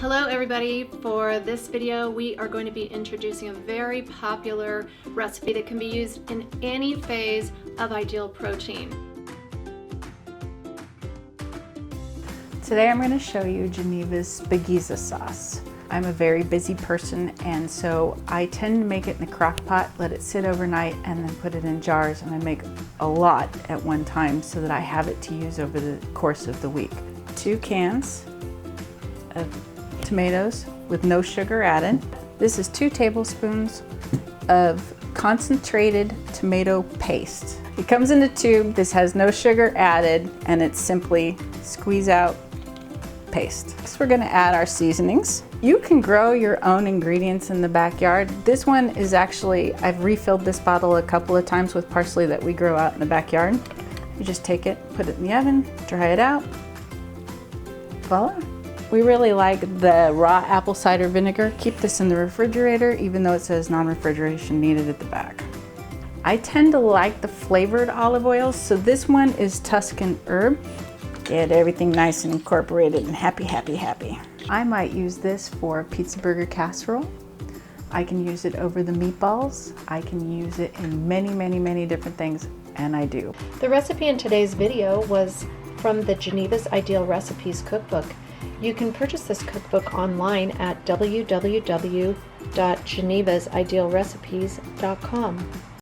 Hello everybody. For this video we are going to be introducing a very popular recipe that can be used in any phase of ideal protein. Today I'm going to show you Geneva's spaghetti sauce. I'm a very busy person, and so I tend to make it in a crock pot, let it sit overnight, and then put it in jars, and I make a lot at one time so that I have it to use over the course of the week. 2 cans of tomatoes with no sugar added. This is 2 tablespoons of concentrated tomato paste. It comes in a tube. This has no sugar added, and it's simply squeeze out paste. Next, we're gonna add our seasonings. You can grow your own ingredients in the backyard. This one is actually, I've refilled this bottle a couple of times with parsley that we grow out in the backyard. You just take it, put it in the oven, dry it out. Voila. We really like the raw apple cider vinegar. Keep this in the refrigerator, even though it says non-refrigeration needed at the back. I tend to like the flavored olive oils, so this one is Tuscan herb. Get everything nice and incorporated and happy, happy, happy. I might use this for pizza burger casserole. I can use it over the meatballs. I can use it in many, many, many different things, and I do. The recipe in today's video was from the Geneva's Ideal Recipes cookbook. You can purchase this cookbook online at www.genevasidealrecipes.com.